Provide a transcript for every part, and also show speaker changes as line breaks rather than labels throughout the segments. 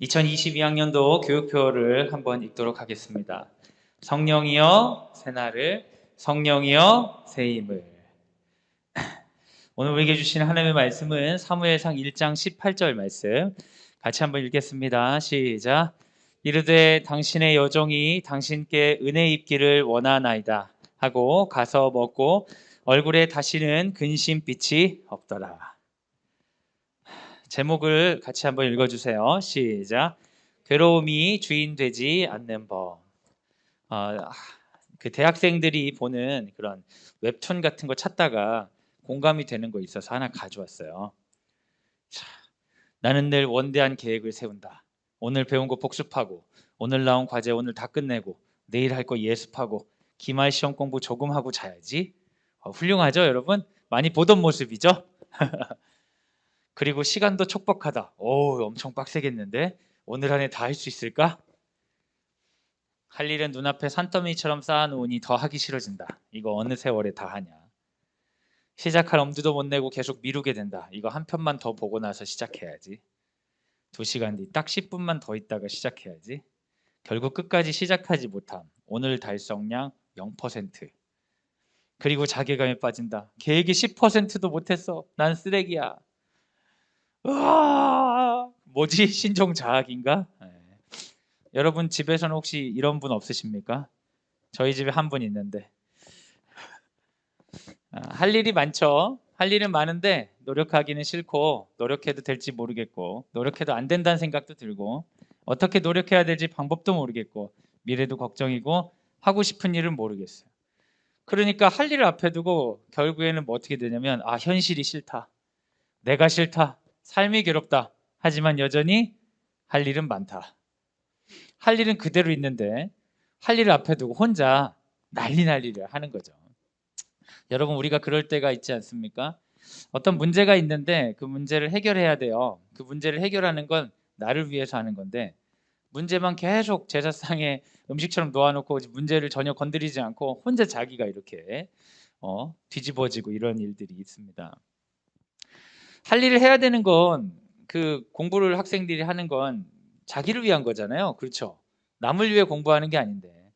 2022학년도 교육표를 한번 읽도록 하겠습니다. 성령이여 새날을, 성령이여 새 힘을. 오늘 우리에게 주신 하나님의 말씀은 사무엘상 1장 18절 말씀 같이 한번 읽겠습니다. 시작. 이르되 당신의 여종이 당신께 은혜 입기를 원하나이다 하고 가서 먹고 얼굴에 다시는 근심빛이 없더라. 제목을 같이 한번 읽어주세요. 시작. 괴로움이 주인 되지 않는 법. 그 대학생들이 보는 그런 웹툰 같은 거 찾다가 공감이 되는 거 있어서 하나 가져왔어요. 자, 나는 늘 원대한 계획을 세운다. 오늘 배운 거 복습하고, 오늘 나온 과제 오늘 다 끝내고, 내일 할 거 예습하고, 기말 시험 공부 조금 하고 자야지. 훌륭하죠, 여러분? 많이 보던 모습이죠? 그리고 시간도 촉박하다. 오, 엄청 빡세겠는데? 오늘 안에 다 할 수 있을까? 할 일은 눈앞에 산더미처럼 쌓아놓으니 더 하기 싫어진다. 이거 어느 세월에 다 하냐? 시작할 엄두도 못 내고 계속 미루게 된다. 이거 한 편만 더 보고 나서 시작해야지. 2시간 뒤 딱 10분만 더 있다가 시작해야지. 결국 끝까지 시작하지 못함. 오늘 달성량 0%. 그리고 자괴감에 빠진다. 계획이 10%도 못했어. 난 쓰레기야. 뭐지? 신종자학인가? 네. 여러분 집에서는 혹시 이런 분 없으십니까? 저희 집에 한 분 있는데 할 일이 많죠. 할 일은 많은데 노력하기는 싫고 노력해도 될지 모르겠고 노력해도 안 된다는 생각도 들고 어떻게 노력해야 될지 방법도 모르겠고 미래도 걱정이고 하고 싶은 일은 모르겠어요. 그러니까 할 일을 앞에 두고 결국에는 뭐 어떻게 되냐면 현실이 싫다. 내가 싫다. 삶이 괴롭다. 하지만 여전히 할 일은 많다. 할 일은 그대로 있는데 할 일을 앞에 두고 혼자 난리를 하는 거죠. 여러분 우리가 그럴 때가 있지 않습니까? 어떤 문제가 있는데 그 문제를 해결해야 돼요. 그 문제를 해결하는 건 나를 위해서 하는 건데 문제만 계속 제사상에 음식처럼 놓아놓고 문제를 전혀 건드리지 않고 혼자 자기가 이렇게 뒤집어지고 이런 일들이 있습니다. 할 일을 해야 되는 건 그 공부를 학생들이 하는 건 자기를 위한 거잖아요. 그렇죠? 남을 위해 공부하는 게 아닌데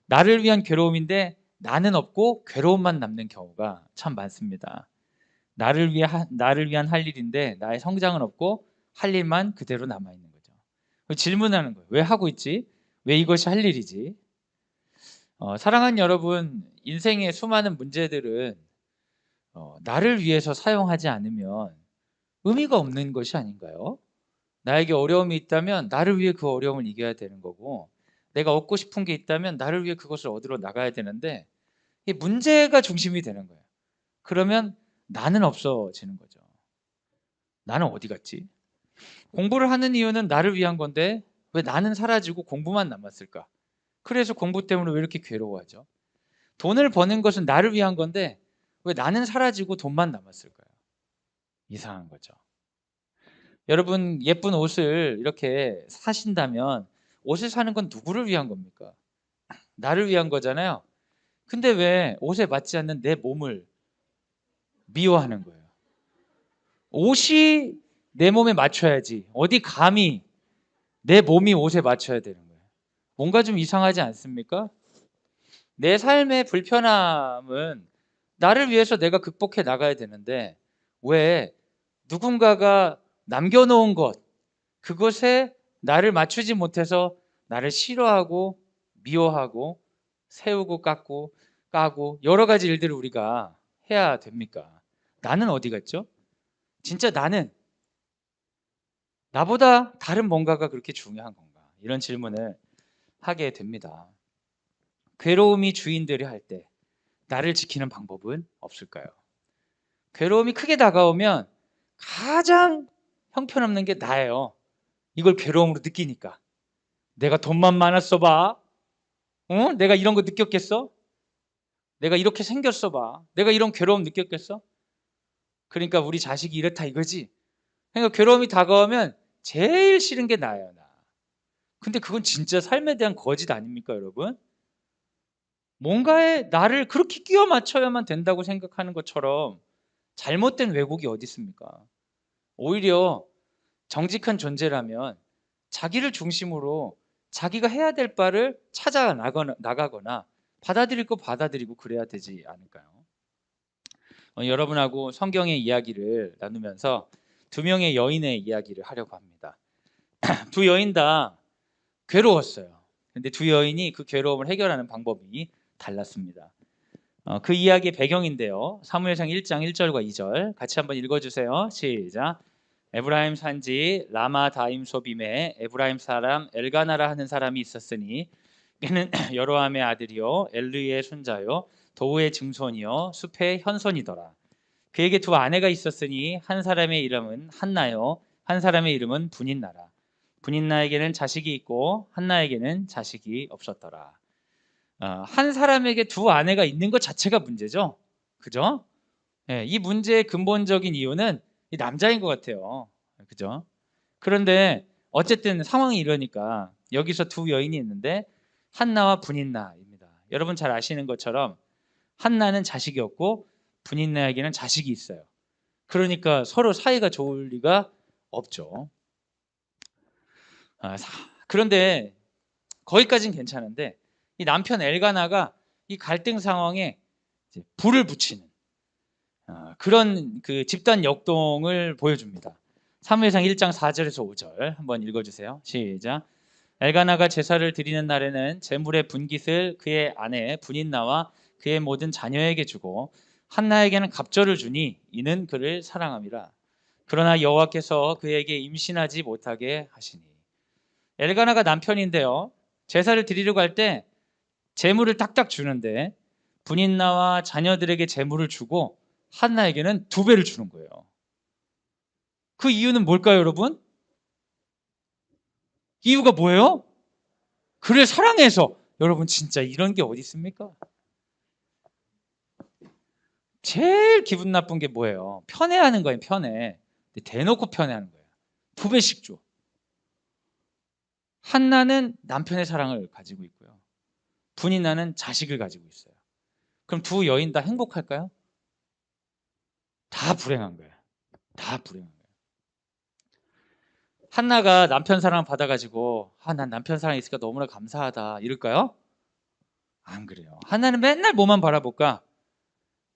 나를 위한 괴로움인데 나는 없고 괴로움만 남는 경우가 참 많습니다. 나를 위한 할 일인데 나의 성장은 없고 할 일만 그대로 남아 있는 거죠. 질문하는 거예요. 왜 하고 있지? 왜 이것이 할 일이지? 사랑하는 여러분, 인생의 수많은 문제들은 나를 위해서 사용하지 않으면 의미가 없는 것이 아닌가요? 나에게 어려움이 있다면 나를 위해 그 어려움을 이겨야 되는 거고 내가 얻고 싶은 게 있다면 나를 위해 그것을 얻으러 나가야 되는데 이 문제가 중심이 되는 거예요. 그러면 나는 없어지는 거죠. 나는 어디 갔지? 공부를 하는 이유는 나를 위한 건데 왜 나는 사라지고 공부만 남았을까? 그래서 공부 때문에 왜 이렇게 괴로워하죠? 돈을 버는 것은 나를 위한 건데 왜 나는 사라지고 돈만 남았을까요? 이상한 거죠. 여러분 예쁜 옷을 이렇게 사신다면 옷을 사는 건 누구를 위한 겁니까? 나를 위한 거잖아요. 근데 왜 옷에 맞지 않는 내 몸을 미워하는 거예요? 옷이 내 몸에 맞춰야지. 어디 감히 내 몸이 옷에 맞춰야 되는 거예요. 뭔가 좀 이상하지 않습니까? 내 삶의 불편함은 나를 위해서 내가 극복해 나가야 되는데 왜 누군가가 남겨놓은 것, 그것에 나를 맞추지 못해서 나를 싫어하고 미워하고 세우고 깎고 까고 여러 가지 일들을 우리가 해야 됩니까? 나는 어디 갔죠? 진짜 나는 나보다 다른 뭔가가 그렇게 중요한 건가? 이런 질문을 하게 됩니다. 괴로움이 주인들이 할 때 나를 지키는 방법은 없을까요? 괴로움이 크게 다가오면 가장 형편없는 게 나예요. 이걸 괴로움으로 느끼니까. 내가 돈만 많았어 봐. 내가 이런 거 느꼈겠어? 내가 이렇게 생겼어 봐. 내가 이런 괴로움 느꼈겠어? 그러니까 우리 자식이 이렇다 이거지. 그러니까 괴로움이 다가오면 제일 싫은 게 나예요. 나. 근데 그건 진짜 삶에 대한 거짓 아닙니까 여러분? 뭔가에 나를 그렇게 끼워 맞춰야만 된다고 생각하는 것처럼 잘못된 왜곡이 어디 있습니까? 오히려 정직한 존재라면 자기를 중심으로 자기가 해야 될 바를 찾아 나가거나 받아들일 거 받아들이고 그래야 되지 않을까요? 여러분하고 성경의 이야기를 나누면서 두 명의 여인의 이야기를 하려고 합니다. 두 여인 다 괴로웠어요. 근데 두 여인이 그 괴로움을 해결하는 방법이 달랐습니다. 그 이야기의 배경인데요. 사무엘상 1장 1절과 2절 같이 한번 읽어주세요. 시작. 에브라임 산지 라마다임 소빔에 에브라임 사람 엘가나라 하는 사람이 있었으니 그는 여로함의 아들이요 엘르의 손자요 도우의 증손이요 숲의 현손이더라. 그에게 두 아내가 있었으니 한 사람의 이름은 한나요 한 사람의 이름은 분인나라. 분인나에게는 자식이 있고 한나에게는 자식이 없었더라. 한 사람에게 두 아내가 있는 것 자체가 문제죠. 그죠? 네, 이 문제의 근본적인 이유는 이 남자인 것 같아요. 그죠? 그런데 어쨌든 상황이 이러니까 여기서 두 여인이 있는데 한나와 분인나입니다. 여러분 잘 아시는 것처럼 한나는 자식이 없고 분인나에게는 자식이 있어요. 그러니까 서로 사이가 좋을 리가 없죠. 그런데 거기까지는 괜찮은데 이 남편 엘가나가 이 갈등 상황에 이제 불을 붙이는 그런 그 집단 역동을 보여줍니다. 사무엘상 1장 4절에서 5절 한번 읽어주세요. 시작. 엘가나가 제사를 드리는 날에는 제물의 분깃을 그의 아내 분인나와 그의 모든 자녀에게 주고 한나에게는 갑절을 주니 이는 그를 사랑함이라. 그러나 여호와께서 그에게 임신하지 못하게 하시니. 엘가나가 남편인데요. 제사를 드리려고 할 때 제물을 딱딱 주는데 분인나와 자녀들에게 제물을 주고 한나에게는 두 배를 주는 거예요. 그 이유는 뭘까요, 여러분? 이유가 뭐예요? 그를 사랑해서. 여러분 진짜 이런 게 어디 있습니까? 제일 기분 나쁜 게 뭐예요? 편애하는 거예요, 편애. 대놓고 편애하는 거예요. 두 배씩 줘. 한나는 남편의 사랑을 가지고 있고요. 분인나는 자식을 가지고 있어요. 그럼 두 여인 다 행복할까요? 다 불행한 거예요. 다 불행한 거예요. 한나가 남편 사랑을 받아가지고 난 남편 사랑이 있으니까 너무나 감사하다 이럴까요? 안 그래요. 한나는 맨날 뭐만 바라볼까?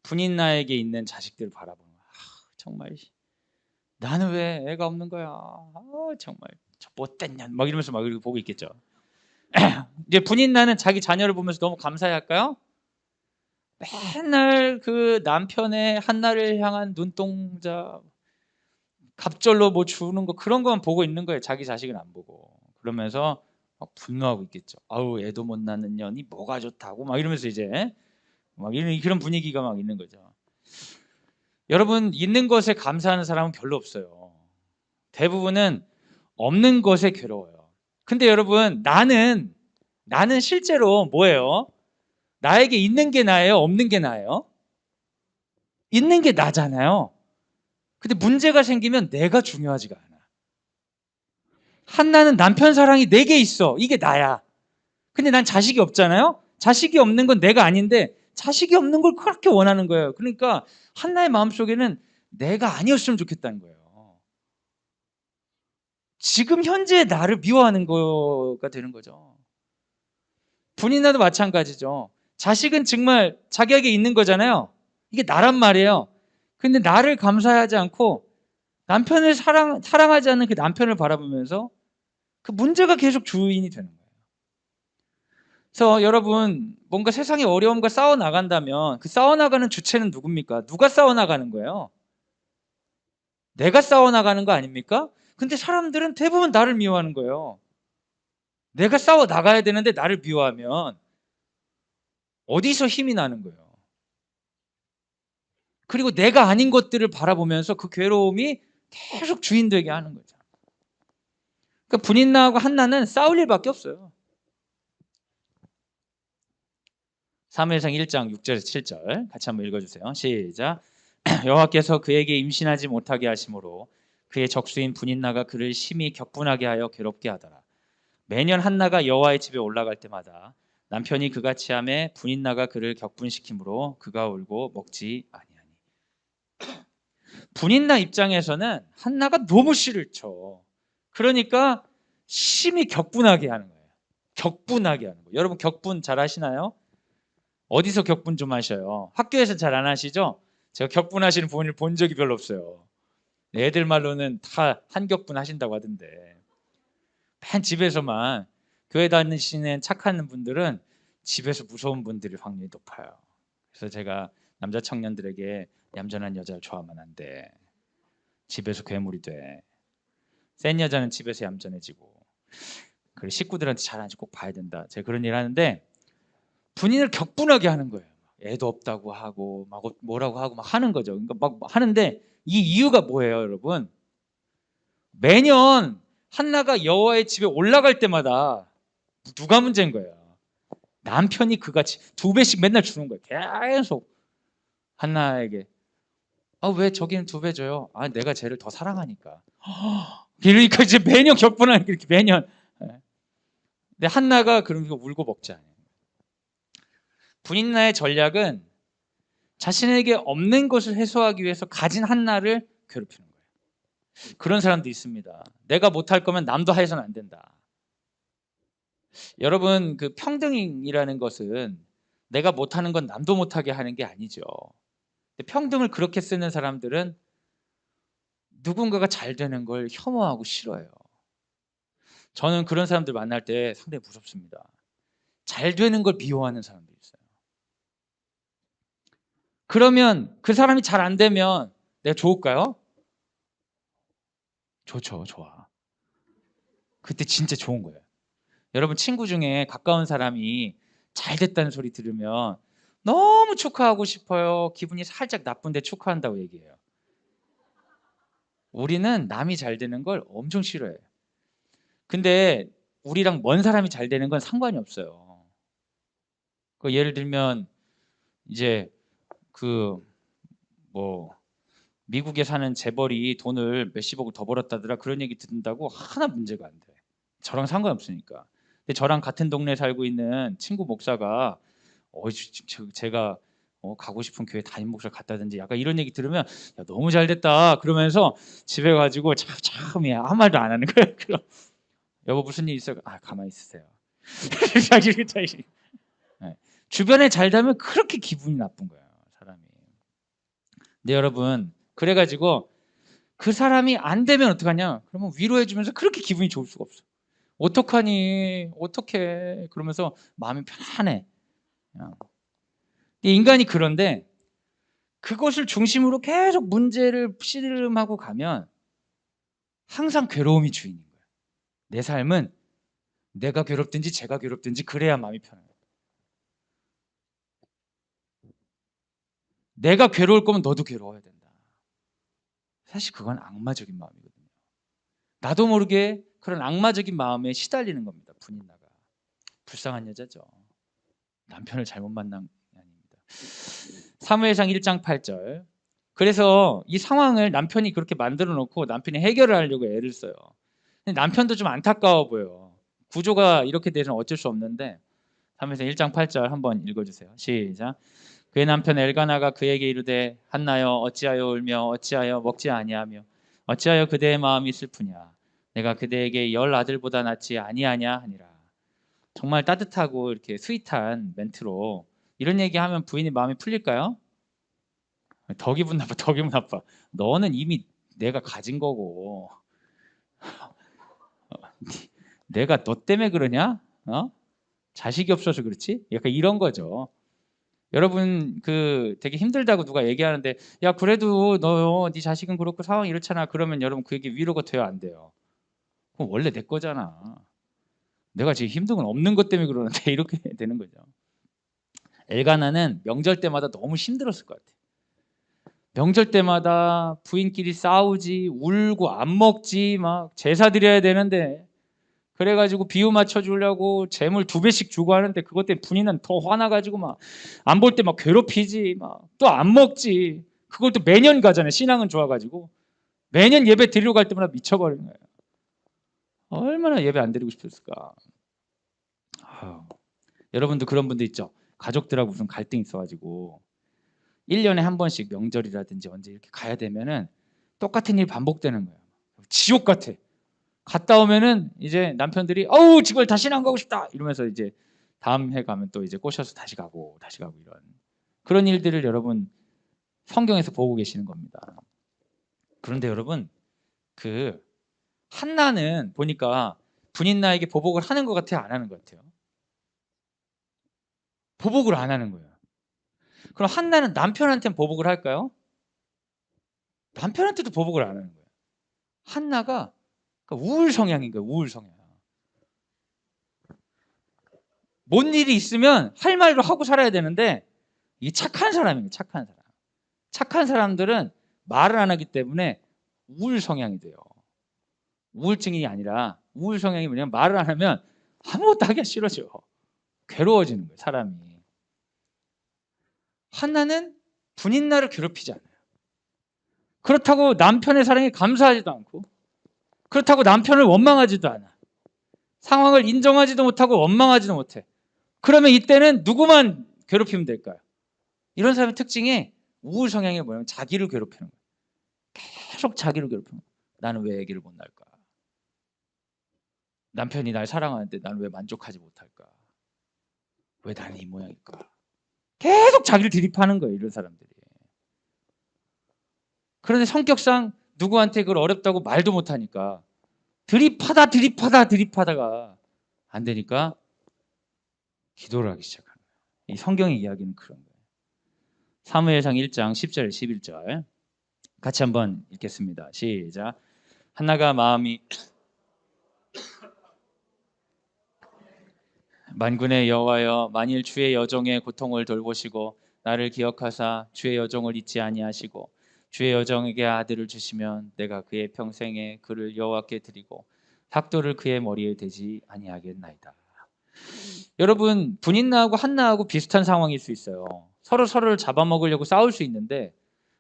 분인나에게 있는 자식들을 바라보는 거야. 정말 나는 왜 애가 없는 거야? 정말 저 못된 년 막 이러면서 막 보고 있겠죠. 이제 분인나는 자기 자녀를 보면서 너무 감사해할까요? 맨날 그 남편의 한나를 향한 눈동자, 갑절로 뭐 주는 거 그런 것만 보고 있는 거예요. 자기 자식은 안 보고. 그러면서 막 분노하고 있겠죠. 아우 애도 못 낳는 년이 뭐가 좋다고 막 이러면서 이제 막 이런 그런 분위기가 막 있는 거죠. 여러분 있는 것에 감사하는 사람은 별로 없어요. 대부분은 없는 것에 괴로워요. 근데 여러분 나는 실제로 뭐예요? 나에게 있는 게 나예요? 없는 게 나예요? 있는 게 나잖아요. 근데 문제가 생기면 내가 중요하지가 않아. 한나는 남편 사랑이 내게 있어. 이게 나야. 근데 난 자식이 없잖아요. 자식이 없는 건 내가 아닌데 자식이 없는 걸 그렇게 원하는 거예요. 그러니까 한나의 마음속에는 내가 아니었으면 좋겠다는 거예요. 지금 현재 나를 미워하는 거가 되는 거죠. 분이나도 마찬가지죠. 자식은 정말 자기에게 있는 거잖아요. 이게 나란 말이에요. 근데 나를 감사하지 않고 남편을 사랑하지 않는 그 남편을 바라보면서 그 문제가 계속 주인이 되는 거예요. 그래서 여러분 뭔가 세상의 어려움과 싸워 나간다면 그 싸워 나가는 주체는 누굽니까? 누가 싸워 나가는 거예요? 내가 싸워 나가는 거 아닙니까? 근데 사람들은 대부분 나를 미워하는 거예요. 내가 싸워 나가야 되는데 나를 미워하면 어디서 힘이 나는 거예요? 그리고 내가 아닌 것들을 바라보면서 그 괴로움이 계속 주인 되게 하는 거죠. 그러니까 분인나하고 한나는 싸울 일밖에 없어요. 사무엘상 1장 6절에서 7절 같이 한번 읽어주세요. 시작. 여호와께서 그에게 임신하지 못하게 하심으로 그의 적수인 분인나가 그를 심히 격분하게 하여 괴롭게 하더라. 매년 한나가 여호와의 집에 올라갈 때마다 남편이 그같이 하매 분인나가 그를 격분시키므로 그가 울고 먹지 아니하니. 분인나 입장에서는 한나가 너무 싫죠. 그러니까 심히 격분하게 하는 거예요. 격분하게 하는 거예요. 여러분 격분 잘 하시나요? 어디서 격분 좀 하셔요? 학교에서 잘 안 하시죠? 제가 격분하시는 부모님을 본 적이 별로 없어요. 애들 말로는 다 한격분 하신다고 하던데, 맨 집에서만, 교회 다니시는 착한 분들은 집에서 무서운 분들이 확률이 높아요. 그래서 제가 남자 청년들에게 얌전한 여자를 좋아하면 안 돼. 집에서 괴물이 돼. 센 여자는 집에서 얌전해지고, 그리고 식구들한테 잘하는지 꼭 봐야 된다. 제가 그런 일 하는데 본인을 격분하게 하는 거예요. 애도 없다고 하고 막 뭐라고 하고 막 하는 거죠. 그러니까 막 하는데 이 이유가 뭐예요, 여러분? 매년 한나가 여호와의 집에 올라갈 때마다 누가 문제인 거예요? 남편이 그같이 2배씩 맨날 주는 거예요. 계속 한나에게. 아, 왜 저기는 2배 줘요? 아, 내가 쟤를 더 사랑하니까. 그러니까 이제 매년 격분하는 이렇게 매년. 근데 한나가 그러니까 울고 먹지 않아요. 분인나의 전략은 자신에게 없는 것을 해소하기 위해서 가진 한나를 괴롭히는 거예요. 그런 사람도 있습니다. 내가 못할 거면 남도 해서는 안 된다. 여러분, 그 평등이라는 것은 내가 못하는 건 남도 못하게 하는 게 아니죠. 평등을 그렇게 쓰는 사람들은 누군가가 잘 되는 걸 혐오하고 싫어해요. 저는 그런 사람들 만날 때 상당히 무섭습니다. 잘 되는 걸 미워하는 사람들이 있어요. 그러면 그 사람이 잘 안 되면 내가 좋을까요? 좋죠, 좋아. 그때 진짜 좋은 거예요. 여러분, 친구 중에 가까운 사람이 잘 됐다는 소리 들으면 너무 축하하고 싶어요? 기분이 살짝 나쁜데 축하한다고 얘기해요? 우리는 남이 잘 되는 걸 엄청 싫어해요. 근데 우리랑 먼 사람이 잘 되는 건 상관이 없어요. 그 예를 들면 이제 그 뭐 미국에 사는 재벌이 돈을 몇십억을 더 벌었다더라, 그런 얘기 듣는다고 하나 문제가 안 돼. 저랑 상관없으니까. 근데 저랑 같은 동네에 살고 있는 친구 목사가 제가 가고 싶은 교회 담임 목사 갔다든지 약간 이런 얘기 들으면 야, 너무 잘 됐다 그러면서 집에 가지고 참 아무 말도 안 하는 거예요. 그럼 여보 무슨 일 있어요? 아, 가만히 있으세요. 네. 주변에 잘 되면 그렇게 기분이 나쁜 거예요, 사람이. 근데 여러분, 그래가지고 그 사람이 안 되면 어떡하냐? 그러면 위로해주면서 그렇게 기분이 좋을 수가 없어. 어떡하니? 어떡해? 그러면서 마음이 편안해. 그냥. 인간이 그런데 그것을 중심으로 계속 문제를 씨름하고 가면 항상 괴로움이 주인인 거예요. 내 삶은 내가 괴롭든지 제가 괴롭든지 그래야 마음이 편해요. 내가 괴로울 거면 너도 괴로워야 된다. 사실 그건 악마적인 마음이거든요. 나도 모르게 그런 악마적인 마음에 시달리는 겁니다. 분인나가. 불쌍한 여자죠. 남편을 잘못 만난 게 아닙니다. 사무엘상 1장 8절. 그래서 이 상황을 남편이 그렇게 만들어 놓고 남편이 해결을 하려고 애를 써요. 근데 남편도 좀 안타까워 보여. 구조가 이렇게 돼서는 어쩔 수 없는데 사무엘상 1장 8절 한번 읽어주세요. 시작. 그의 남편 엘가나가 그에게 이르되 한나여 어찌하여 울며 어찌하여 먹지 아니하며 어찌하여 그대의 마음이 슬프냐. 내가 그대에게 10 아들보다 낫지 아니하냐 하니라. 정말 따뜻하고 이렇게 스윗한 멘트로 이런 얘기하면 부인이 마음이 풀릴까요? 더 기분 나빠, 더 기분 나빠. 너는 이미 내가 가진 거고 내가 너 때문에 그러냐? 자식이 없어서 그렇지? 약간 이런 거죠. 여러분, 그 되게 힘들다고 누가 얘기하는데 야, 그래도 너 네 자식은 그렇고 상황이 이렇잖아. 그러면 여러분 그게 위로가 돼요, 안 돼요? 그럼 원래 내 거잖아. 내가 지금 힘든 건 없는 것 때문에 그러는데 이렇게 되는 거죠. 엘가나는 명절 때마다 너무 힘들었을 것 같아요. 명절 때마다 부인끼리 싸우지, 울고 안 먹지, 막 제사 드려야 되는데 그래가지고 비유 맞춰주려고 재물 2배씩 주고 하는데 그것 때문에 분이는 더 화나가지고 막 안 볼 때 막 괴롭히지, 막 또 안 먹지. 그걸 또 매년 가잖아요. 신앙은 좋아가지고 매년 예배 드리러 갈 때마다 미쳐버리는 거예요. 얼마나 예배 안 드리고 싶었을까. 여러분도 그런 분들 있죠. 가족들하고 무슨 갈등 있어가지고 1년에 한 번씩 명절이라든지 언제 이렇게 가야 되면은 똑같은 일 반복되는 거예요. 지옥 같아. 갔다 오면은 이제 남편들이 어우 지금 다시는 안 가고 싶다 이러면서 이제 다음 해 가면 또 이제 꼬셔서 다시 가고 이런 그런 일들을 여러분 성경에서 보고 계시는 겁니다. 그런데 여러분 그 한나는 보니까 분인나에게 보복을 하는 것 같아요, 안 하는 것 같아요? 보복을 안 하는 거예요. 그럼 한나는 남편한테는 보복을 할까요? 남편한테도 보복을 안 하는 거예요. 한나가 그러니까 우울 성향인 거예요, 우울 성향. 뭔 일이 있으면 할 말로 하고 살아야 되는데 이 착한 사람입니다. 착한 사람. 착한 사람들은 말을 안 하기 때문에 우울 성향이 돼요. 우울증이 아니라 우울 성향이 뭐냐면 말을 안 하면 아무것도 하기가 싫어져. 괴로워지는 거예요, 사람이. 한나는 분인나를 괴롭히지 않아요. 그렇다고 남편의 사랑에 감사하지도 않고 그렇다고 남편을 원망하지도 않아. 상황을 인정하지도 못하고 원망하지도 못해. 그러면 이때는 누구만 괴롭히면 될까요? 이런 사람의 특징이 우울 성향이 뭐냐면 자기를 괴롭히는 거예요. 계속 자기를 괴롭히는 거예요. 나는 왜 아기를 못 낳을까? 남편이 날 사랑하는데 나는 왜 만족하지 못할까? 왜 나는 이 모양일까? 계속 자기를 드립하는 거예요, 이런 사람들이. 그런데 성격상 누구한테 그걸 어렵다고 말도 못하니까 드립하다가 안 되니까 기도를 하기 시작하는 거예요. 이 성경의 이야기는 그런 거예요. 사무엘상 1장 10절 11절 같이 한번 읽겠습니다. 시작. 한나가 마음이 만군의 여호와여, 만일 주의 여종의 고통을 돌보시고 나를 기억하사 주의 여종을 잊지 아니하시고 주의 여종에게 아들을 주시면 내가 그의 평생에 그를 여호와께 드리고 삭도를 그의 머리에 대지 아니하겠나이다. 여러분 분인나하고 한나하고 비슷한 상황일 수 있어요. 서로 서로를 잡아먹으려고 싸울 수 있는데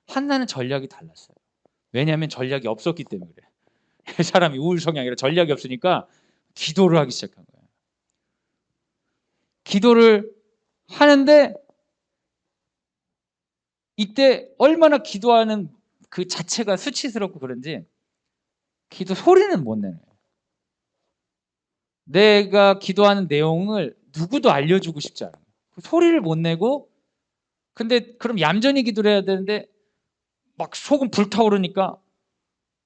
한나는 전략이 달랐어요. 왜냐하면 전략이 없었기 때문에 그래. 사람이 우울 성향이라 전략이 없으니까 기도를 하기 시작한 거예요. 기도를 하는데 이때 얼마나 기도하는 그 자체가 수치스럽고 그런지 기도 소리는 못 내요. 내가 기도하는 내용을 누구도 알려주고 싶지 않아요. 소리를 못 내고 근데 그럼 얌전히 기도를 해야 되는데 막 속은 불타오르니까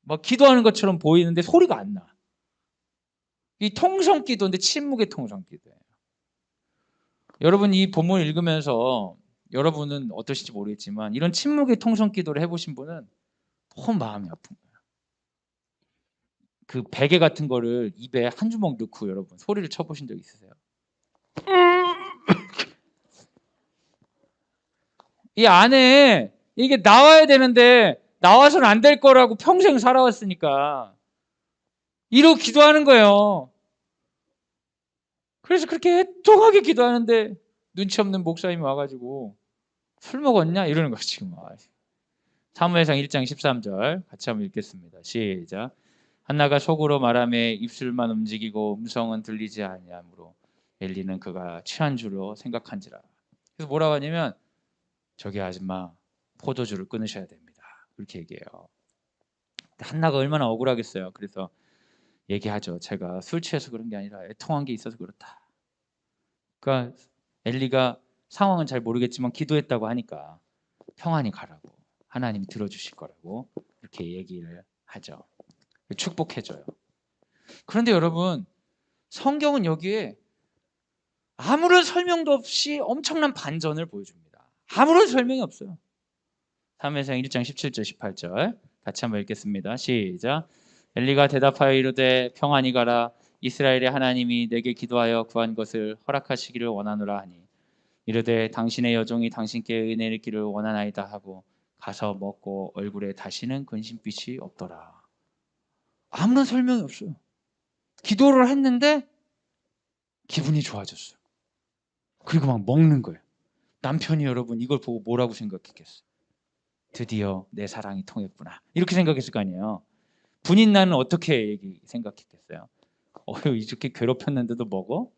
막 기도하는 것처럼 보이는데 소리가 안 나. 이 통성 기도인데 침묵의 통성 기도예요. 여러분 이 본문 읽으면서 여러분은 어떠실지 모르겠지만 이런 침묵의 통성 기도를 해보신 분은 너무 마음이 아픈 거예요. 그 베개 같은 거를 입에 한 주먹 넣고 여러분 소리를 쳐보신 적 있으세요? 이 안에 이게 나와야 되는데 나와서는 안 될 거라고 평생 살아왔으니까 이러고 기도하는 거예요. 그래서 그렇게 애통하게 기도하는데 눈치 없는 목사님이 와가지고 술 먹었냐? 이러는 거예요 지금. 사무엘상 1장 13절 같이 한번 읽겠습니다. 시작. 한나가 속으로 말하며 입술만 움직이고 음성은 들리지 아니하므로 엘리는 그가 취한 줄로 생각한지라. 그래서 뭐라고 하냐면 저기 아줌마 포도주를 끊으셔야 됩니다. 그렇게 얘기해요. 한나가 얼마나 억울하겠어요. 그래서 얘기하죠. 제가 술 취해서 그런 게 아니라 애통한 게 있어서 그렇다. 그러니까 엘리가 상황은 잘 모르겠지만 기도했다고 하니까 평안히 가라고 하나님이 들어주실 거라고 이렇게 얘기를 하죠. 축복해줘요. 그런데 여러분 성경은 여기에 아무런 설명도 없이 엄청난 반전을 보여줍니다. 아무런 설명이 없어요. 사무엘상 1장 17절 18절 같이 한번 읽겠습니다. 시작. 엘리가 대답하여 이르되 평안히 가라. 이스라엘의 하나님이 내게 기도하여 구한 것을 허락하시기를 원하노라 하니 이르되 당신의 여종이 당신께 은혜를 기를 원하나이다 하고 가서 먹고 얼굴에 다시는 근심빛이 없더라. 아무런 설명이 없어요. 기도를 했는데 기분이 좋아졌어요. 그리고 막 먹는 거예요. 남편이 여러분 이걸 보고 뭐라고 생각했겠어요? 드디어 내 사랑이 통했구나. 이렇게 생각했을 거 아니에요. 분인나는 어떻게 생각했겠어요? 이렇게 괴롭혔는데도 먹어?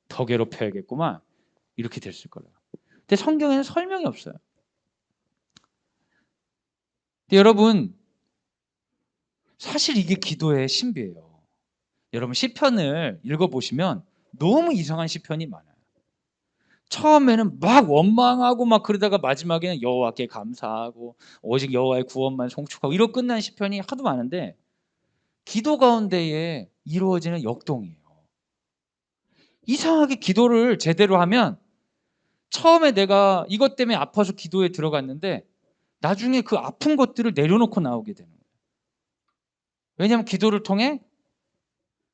더 괴롭혀야겠구만. 이렇게 됐을 거예요. 근데 성경에는 설명이 없어요. 근데 여러분 사실 이게 기도의 신비예요. 여러분 시편을 읽어보시면 너무 이상한 시편이 많아요. 처음에는 막 원망하고 막 그러다가 마지막에는 여호와께 감사하고 오직 여호와의 구원만 송축하고 이러고 끝난 시편이 하도 많은데 기도 가운데에 이루어지는 역동이에요. 이상하게 기도를 제대로 하면 처음에 내가 이것 때문에 아파서 기도에 들어갔는데 나중에 그 아픈 것들을 내려놓고 나오게 되는 거예요. 왜냐하면 기도를 통해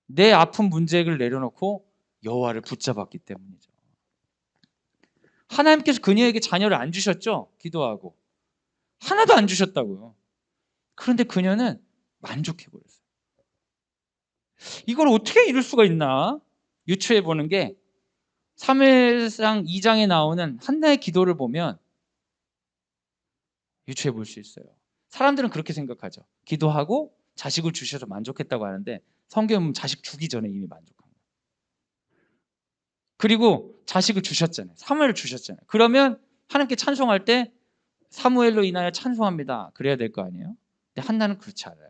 내 아픈 문제를 내려놓고 여호와를 붙잡았기 때문이죠. 하나님께서 그녀에게 자녀를 안 주셨죠? 기도하고. 하나도 안 주셨다고요. 그런데 그녀는 만족해버렸어요. 이걸 어떻게 이룰 수가 있나? 유추해보는 게 사무엘상 2장에 나오는 한나의 기도를 보면 유추해볼 수 있어요. 사람들은 그렇게 생각하죠. 기도하고 자식을 주셔서 만족했다고 하는데 성경은 자식 주기 전에 이미 만족한 거예요. 그리고 자식을 주셨잖아요. 사무엘을 주셨잖아요. 그러면 하나님께 찬송할 때 사무엘로 인하여 찬송합니다. 그래야 될 거 아니에요? 근데 한나는 그렇지 않아요.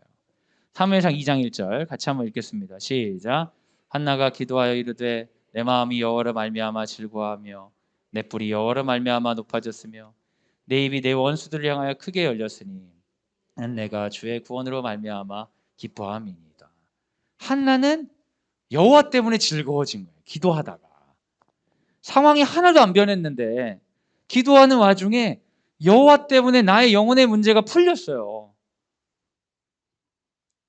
사무엘상 2장 1절 같이 한번 읽겠습니다. 시작. 한나가 기도하여 이르되 내 마음이 여호와로 말미암아 즐거워하며 내 뿔이 여호와로 말미암아 높아졌으며 내 입이 내 원수들을 향하여 크게 열렸으니 내가 주의 구원으로 말미암아 기뻐함이니이다. 한나는 여호와 때문에 즐거워진 거예요. 기도하다가 상황이 하나도 안 변했는데 기도하는 와중에 여호와 때문에 나의 영혼의 문제가 풀렸어요.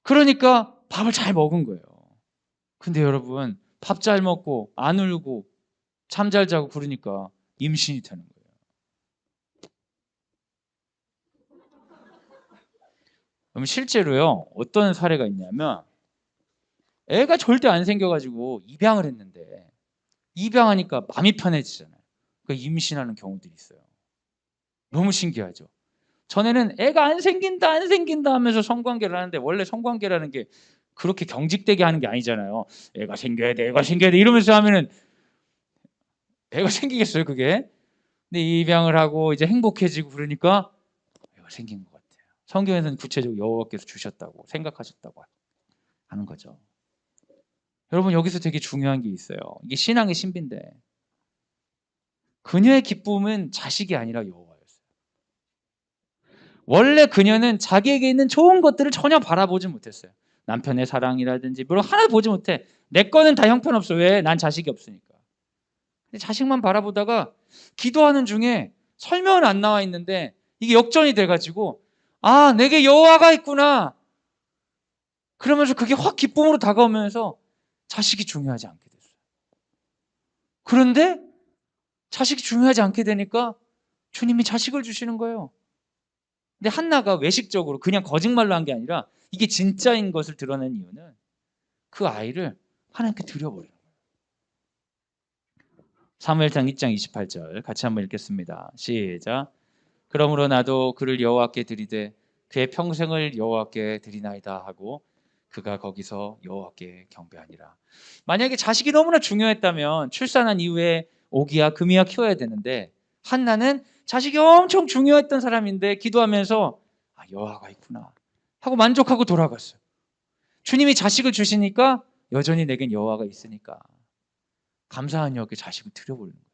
그러니까 밥을 잘 먹은 거예요. 근데 여러분 밥 잘 먹고 안 울고 잠 잘 자고 그러니까 임신이 되는 거예요. 그럼 실제로요 어떤 사례가 있냐면 애가 절대 안 생겨가지고 입양을 했는데 입양하니까 마음이 편해지잖아요. 그러니까 임신하는 경우들이 있어요. 너무 신기하죠. 전에는 애가 안 생긴다 안 생긴다 하면서 성관계를 하는데 원래 성관계라는 게 그렇게 경직되게 하는 게 아니잖아요. 애가 생겨야 돼 애가 생겨야 돼 이러면서 하면은 애가 생기겠어요 그게. 근데 입양을 하고 이제 행복해지고 그러니까 애가 생긴 것 같아요. 성경에서는 구체적으로 여호와께서 주셨다고 생각하셨다고 하는 거죠. 여러분 여기서 되게 중요한 게 있어요. 이게 신앙의 신비인데 그녀의 기쁨은 자식이 아니라 여호와였어요. 원래 그녀는 자기에게 있는 좋은 것들을 전혀 바라보지 못했어요. 남편의 사랑이라든지 물론 하나 보지 못해. 내 거는 다 형편없어. 왜? 난 자식이 없으니까. 근데 자식만 바라보다가 기도하는 중에 설명은 안 나와 있는데 이게 역전이 돼가지고 아 내게 여호와가 있구나. 그러면서 그게 확 기쁨으로 다가오면서 자식이 중요하지 않게 됐어요. 그런데 자식이 중요하지 않게 되니까 주님이 자식을 주시는 거예요. 근데 한나가 외식적으로 그냥 거짓말로 한 게 아니라 이게 진짜인 것을 드러낸 이유는 그 아이를 하나님께 드려버려요. 사무엘상 1장 28절 같이 한번 읽겠습니다. 시작. 그러므로 나도 그를 여호와께 드리되 그의 평생을 여호와께 드리나이다 하고 그가 거기서 여호와께 경배하니라. 만약에 자식이 너무나 중요했다면 출산한 이후에 오기야 금이야 키워야 되는데 한나는 자식이 엄청 중요했던 사람인데 기도하면서 아, 여호와가 있구나 하고 만족하고 돌아갔어요. 주님이 자식을 주시니까 여전히 내겐 여호와가 있으니까 감사한 여기에 자식을 드려버리는 거예요.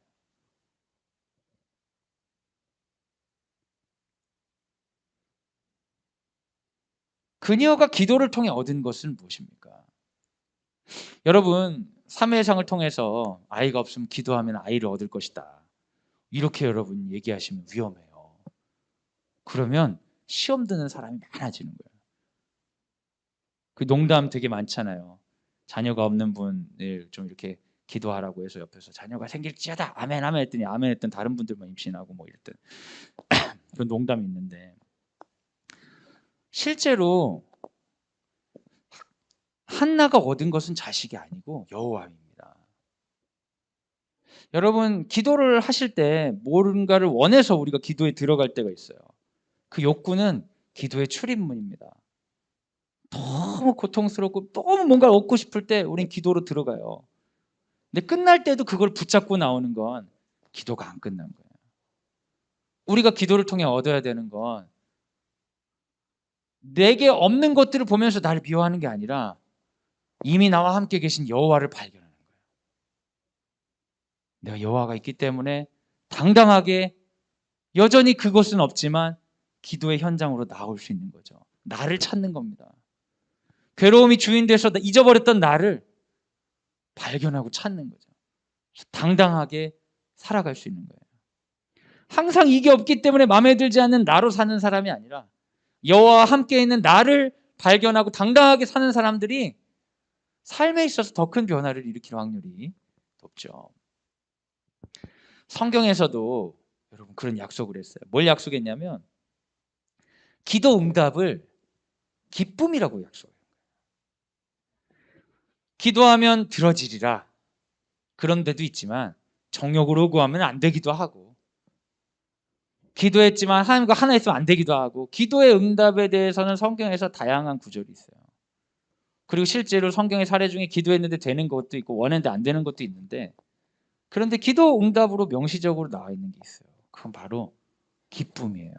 그녀가 기도를 통해 얻은 것은 무엇입니까? 여러분 사무엘상을 통해서 아이가 없으면 기도하면 아이를 얻을 것이다. 이렇게 여러분 얘기하시면 위험해요. 그러면 시험 드는 사람이 많아지는 거예요. 그 농담 되게 많잖아요. 자녀가 없는 분을 좀 이렇게 기도하라고 해서 옆에서 자녀가 생길지어다 아멘 아멘 했더니 아멘 했던 다른 분들만 임신하고 뭐 이랬던 그런 농담이 있는데 실제로 한나가 얻은 것은 자식이 아니고 여호와입니다. 여러분 기도를 하실 때 뭔가를 원해서 우리가 기도에 들어갈 때가 있어요. 그 욕구는 기도의 출입문입니다. 너무 고통스럽고 너무 뭔가를 얻고 싶을 때 우린 기도로 들어가요. 근데 끝날 때도 그걸 붙잡고 나오는 건 기도가 안 끝난 거예요. 우리가 기도를 통해 얻어야 되는 건 내게 없는 것들을 보면서 나를 미워하는 게 아니라 이미 나와 함께 계신 여호와를 발견하는 거예요. 내가 여호와가 있기 때문에 당당하게 여전히 그곳은 없지만 기도의 현장으로 나올 수 있는 거죠. 나를 찾는 겁니다. 괴로움이 주인 돼서 잊어버렸던 나를 발견하고 찾는 거죠. 당당하게 살아갈 수 있는 거예요. 항상 이게 없기 때문에 마음에 들지 않는 나로 사는 사람이 아니라 여호와와 함께 있는 나를 발견하고 당당하게 사는 사람들이 삶에 있어서 더 큰 변화를 일으킬 확률이 높죠. 성경에서도 여러분 그런 약속을 했어요. 뭘 약속했냐면 기도 응답을 기쁨이라고 약속해요. 기도하면 들어지리라 그런 데도 있지만 정욕으로 구하면 안 되기도 하고, 기도했지만 하나님과 하나 있으면 안 되기도 하고, 기도의 응답에 대해서는 성경에서 다양한 구절이 있어요. 그리고 실제로 성경의 사례 중에 기도했는데 되는 것도 있고 원했는데 안 되는 것도 있는데, 그런데 기도 응답으로 명시적으로 나와 있는 게 있어요. 그건 바로 기쁨이에요.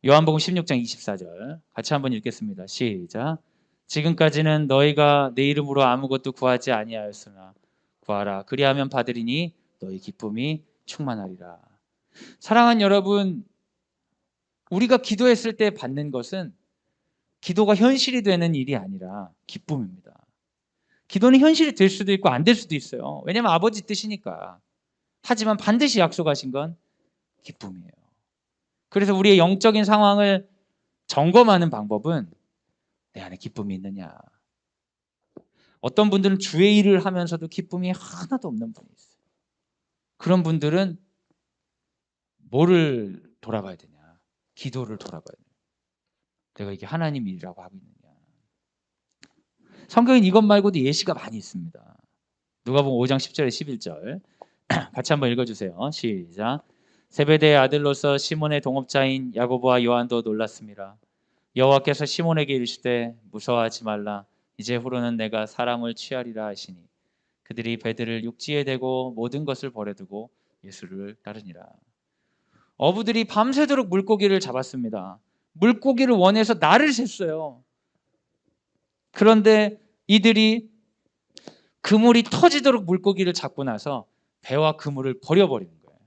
요한복음 16장 24절 같이 한번 읽겠습니다. 시작. 지금까지는 너희가 내 이름으로 아무것도 구하지 아니하였으나 구하라 그리하면 받으리니 너희 기쁨이 충만하리라. 사랑하는 여러분, 우리가 기도했을 때 받는 것은 기도가 현실이 되는 일이 아니라 기쁨입니다. 기도는 현실이 될 수도 있고 안 될 수도 있어요. 왜냐하면 아버지 뜻이니까. 하지만 반드시 약속하신 건 기쁨이에요. 그래서 우리의 영적인 상황을 점검하는 방법은 내 안에 기쁨이 있느냐. 어떤 분들은 주의 일을 하면서도 기쁨이 하나도 없는 분이 있어요. 그런 분들은 뭐를 돌아봐야 되냐? 기도를 돌아봐야 돼요. 내가 이게 하나님 일이라고 하고 있느냐. 성경엔 이것 말고도 예시가 많이 있습니다. 누가복음 5장 10절에 11절 같이 한번 읽어주세요. 시작. 세베대의 아들로서 시몬의 동업자인 야고보와 요한도 놀랐습니다. 여호와께서 시몬에게 이르시되 무서워하지 말라. 이제 후로는 내가 사람을 취하리라 하시니 그들이 배들을 육지에 대고 모든 것을 버려두고 예수를 따르니라. 어부들이 밤새도록 물고기를 잡았습니다. 물고기를 원해서 날을 샜어요. 그런데 이들이 그물이 터지도록 물고기를 잡고 나서 배와 그물을 버려버리는 거예요.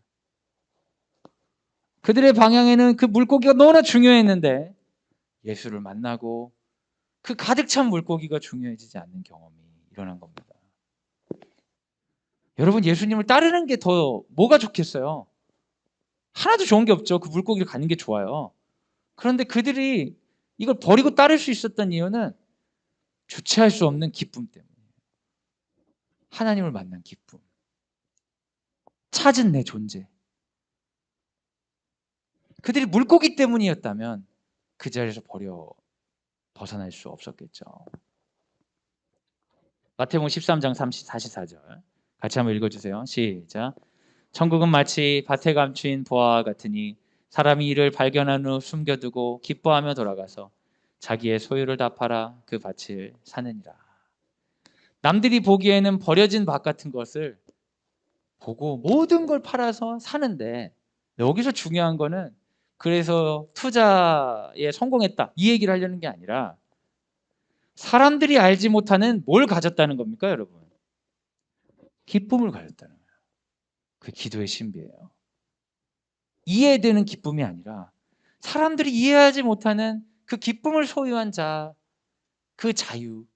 그들의 방향에는 그 물고기가 너무나 중요했는데 예수를 만나고 그 가득 찬 물고기가 중요해지지 않는 경험이 일어난 겁니다. 여러분, 예수님을 따르는 게 더 뭐가 좋겠어요? 하나도 좋은 게 없죠. 그 물고기를 가는 게 좋아요. 그런데 그들이 이걸 버리고 따를 수 있었던 이유는 주체할 수 없는 기쁨 때문에. 하나님을 만난 기쁨. 찾은 내 존재. 그들이 물고기 때문이었다면 그 자리에서 벗어날 수 없었겠죠. 마태복음 13장 44절 같이 한번 읽어주세요. 시작. 천국은 마치 밭에 감추인 보화와 같으니 사람이 이를 발견한 후 숨겨두고 기뻐하며 돌아가서 자기의 소유를 다 팔아 그 밭을 사느니라. 남들이 보기에는 버려진 밭 같은 것을 보고 모든 걸 팔아서 사는데, 여기서 중요한 거는 그래서 투자에 성공했다 이 얘기를 하려는 게 아니라 사람들이 알지 못하는 뭘 가졌다는 겁니까, 여러분? 기쁨을 가졌다는 거예요. 그게 기도의 신비예요. 이해되는 기쁨이 아니라 사람들이 이해하지 못하는 그 기쁨을 소유한 자, 그 자유,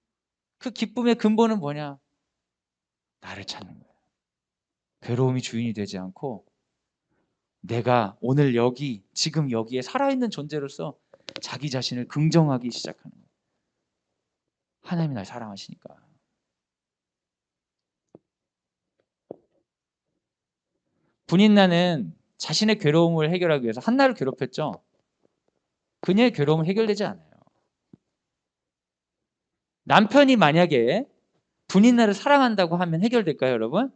그 기쁨의 근본은 뭐냐? 나를 찾는 거예요. 괴로움이 주인이 되지 않고 내가 오늘 여기, 지금 여기에 살아있는 존재로서 자기 자신을 긍정하기 시작하는 거예요. 하나님이 날 사랑하시니까. 분인나는 자신의 괴로움을 해결하기 위해서 한나를 괴롭혔죠. 그녀의 괴로움은 해결되지 않아요. 남편이 만약에 분인나를 사랑한다고 하면 해결될까요, 여러분?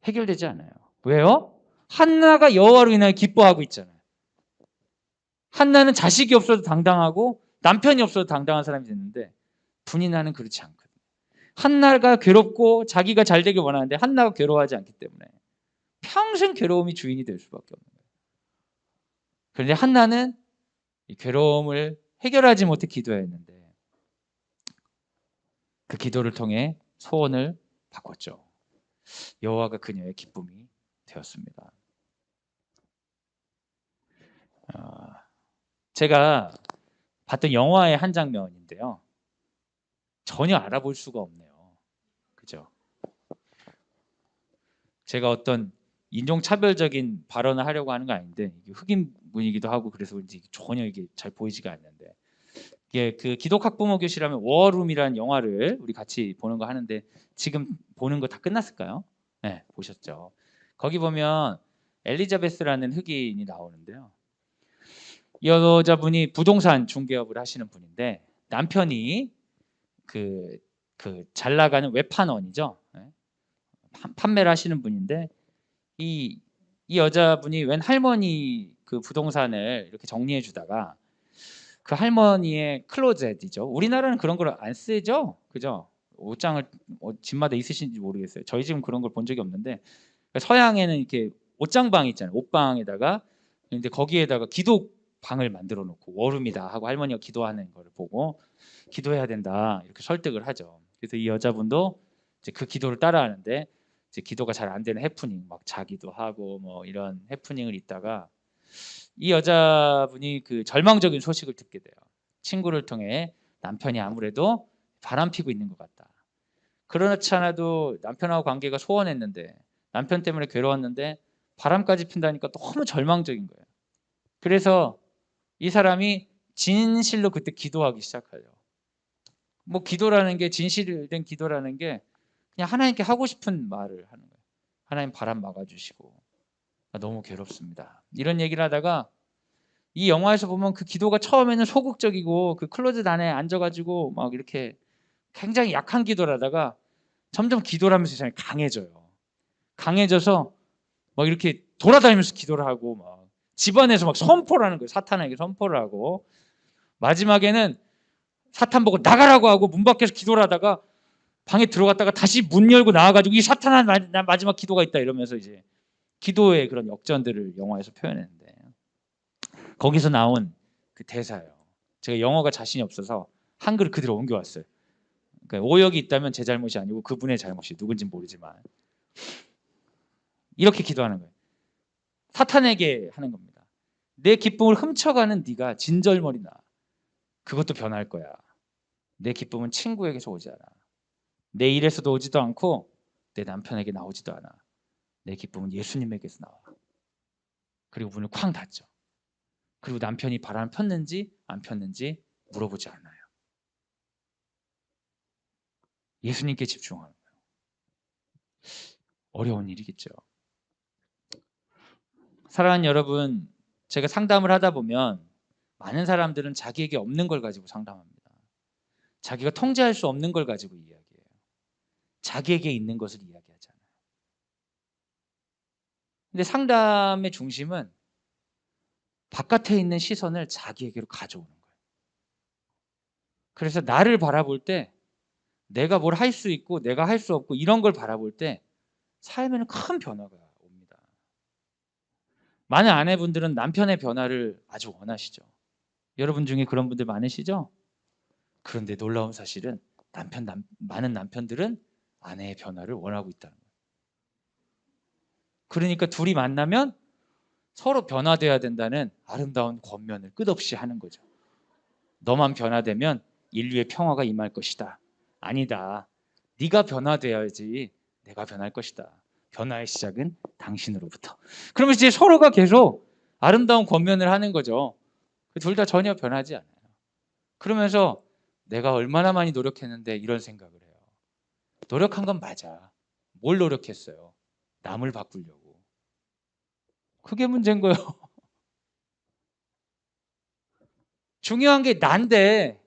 해결되지 않아요. 왜요? 한나가 여호와로 인하여 기뻐하고 있잖아요. 한나는 자식이 없어도 당당하고 남편이 없어도 당당한 사람이 됐는데 분인나는 그렇지 않거든요. 한나가 괴롭고 자기가 잘 되길 원하는데 한나가 괴로워하지 않기 때문에 평생 괴로움이 주인이 될 수밖에 없는 거예요. 그런데 한나는 이 괴로움을 해결하지 못해 기도했는데 그 기도를 통해 소원을 바꿨죠. 여호와가 그녀의 기쁨이 되었습니다. 제가 봤던 영화의 한 장면인데요. 전혀 알아볼 수가 없네요. 그죠? 제가 어떤 인종차별적인 발언을 하려고 하는 거 아닌데 흑인 분이기도 하고 그래서 그런지 전혀 이게 잘 보이지가 않는데 이게 그 기독학부모 교실하면 워룸이라는 영화를 우리 같이 보는 거 하는데 지금 보는 거 다 끝났을까요? 네, 보셨죠. 거기 보면 엘리자베스라는 흑인이 나오는데요. 이 여자분이 부동산 중개업을 하시는 분인데 남편이 잘 나가는 웹판원이죠. 네. 판매를 하시는 분인데 이 여자분이 웬 할머니 그 부동산을 이렇게 정리해 주다가 그 할머니의 클로젯이죠. 우리나라는 그런 걸 안 쓰죠. 그죠? 옷장을 집마다 있으신지 모르겠어요. 저희 집은 그런 걸 본 적이 없는데 서양에는 이렇게 옷장방 있잖아요. 옷방에다가 근데 거기에다가 기도방을 만들어 놓고 워룸이다 하고 할머니가 기도하는 걸 보고 기도해야 된다 이렇게 설득을 하죠. 그래서 이 여자분도 이제 그 기도를 따라하는데 이제 기도가 잘 안 되는 해프닝 막 자기도 하고 뭐 이런 해프닝을 있다가 이 여자분이 그 절망적인 소식을 듣게 돼요. 친구를 통해 남편이 아무래도 바람 피고 있는 것 같다. 그렇지 않아도 남편하고 관계가 소원했는데 남편 때문에 괴로웠는데 바람까지 핀다니까 너무 절망적인 거예요. 그래서 이 사람이 진실로 그때 기도하기 시작하죠. 뭐 기도라는 게 진실된 기도라는 게 그냥 하나님께 하고 싶은 말을 하는 거예요. 하나님 바람 막아주시고 너무 괴롭습니다. 이런 얘기를 하다가 이 영화에서 보면 그 기도가 처음에는 소극적이고 그 클로젯 안에 앉아가지고 막 이렇게 굉장히 약한 기도를 하다가 점점 기도를 하면서 세상이 강해져요. 강해져서 막 이렇게 돌아다니면서 기도를 하고 막 집안에서 막 선포를 하는 거예요. 사탄에게 선포를 하고 마지막에는 사탄 보고 나가라고 하고 문 밖에서 기도를 하다가 방에 들어갔다가 다시 문 열고 나와가지고 이 사탄아 나 마지막 기도가 있다 이러면서 이제 기도의 그런 역전들을 영화에서 표현했는데 거기서 나온 그 대사예요. 제가 영어가 자신이 없어서 한글을 그대로 옮겨왔어요. 그러니까 오역이 있다면 제 잘못이 아니고 그분의 잘못이 누군지 모르지만 이렇게 기도하는 거예요. 사탄에게 하는 겁니다. 내 기쁨을 훔쳐가는 네가 진절머리나 그것도 변할 거야. 내 기쁨은 친구에게서 오지 않아. 내 일에서도 오지도 않고 내 남편에게 나오지도 않아. 내 기쁨은 예수님에게서 나와. 그리고 문을 쾅 닫죠. 그리고 남편이 바람 폈는지 안 폈는지 물어보지 않아요. 예수님께 집중하는 거예요. 어려운 일이겠죠. 사랑하는 여러분, 제가 상담을 하다 보면 많은 사람들은 자기에게 없는 걸 가지고 상담합니다. 자기가 통제할 수 없는 걸 가지고 이야기해요. 자기에게 있는 것을 이야기하지 않아요. 근데 상담의 중심은 바깥에 있는 시선을 자기에게로 가져오는 거예요. 그래서 나를 바라볼 때 내가 뭘 할 수 있고 내가 할 수 없고 이런 걸 바라볼 때 삶에는 큰 변화가 옵니다. 많은 아내분들은 남편의 변화를 아주 원하시죠. 여러분 중에 그런 분들 많으시죠? 그런데 놀라운 사실은 많은 남편들은 아내의 변화를 원하고 있다는 거예요. 그러니까 둘이 만나면 서로 변화돼야 된다는 아름다운 권면을 끝없이 하는 거죠. 너만 변화되면 인류의 평화가 임할 것이다. 아니다. 네가 변화돼야지 내가 변할 것이다. 변화의 시작은 당신으로부터. 그러면 이제 서로가 계속 아름다운 권면을 하는 거죠. 둘 다 전혀 변하지 않아요. 그러면서 내가 얼마나 많이 노력했는데 이런 생각을 해요. 노력한 건 맞아. 뭘 노력했어요? 남을 바꾸려고. 그게 문제인 거예요. 중요한 게 난데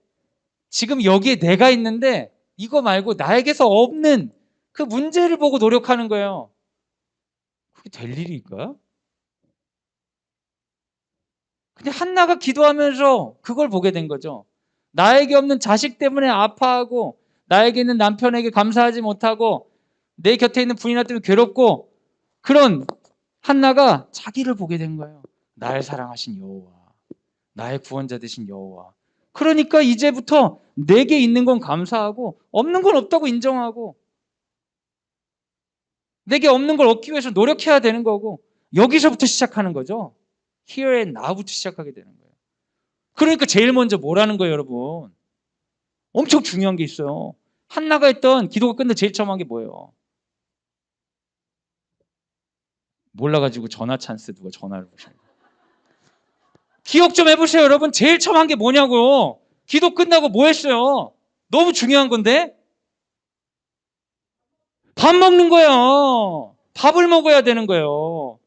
지금 여기에 내가 있는데 이거 말고 나에게서 없는 그 문제를 보고 노력하는 거예요. 그게 될 일일까? 근데 한나가 기도하면서 그걸 보게 된 거죠. 나에게 없는 자식 때문에 아파하고 나에게 있는 남편에게 감사하지 못하고 내 곁에 있는 부인아 때문에 괴롭고 그런 한나가 자기를 보게 된 거예요. 나를 사랑하신 여호와, 나의 구원자 되신 여호와. 그러니까 이제부터 내게 있는 건 감사하고 없는 건 없다고 인정하고 내게 없는 걸 얻기 위해서 노력해야 되는 거고 여기서부터 시작하는 거죠. Here and now부터 시작하게 되는 거예요. 그러니까 제일 먼저 뭐라는 거예요, 여러분? 엄청 중요한 게 있어요. 한나가 했던 기도가 끝나 제일 처음 한 게 뭐예요? 몰라가지고 전화 찬스 누가 전화를 보시는 거예요. 기억 좀 해보세요, 여러분. 제일 처음 한 게 뭐냐고. 기도 끝나고 뭐 했어요? 너무 중요한 건데? 밥 먹는 거예요. 밥을 먹어야 되는 거예요.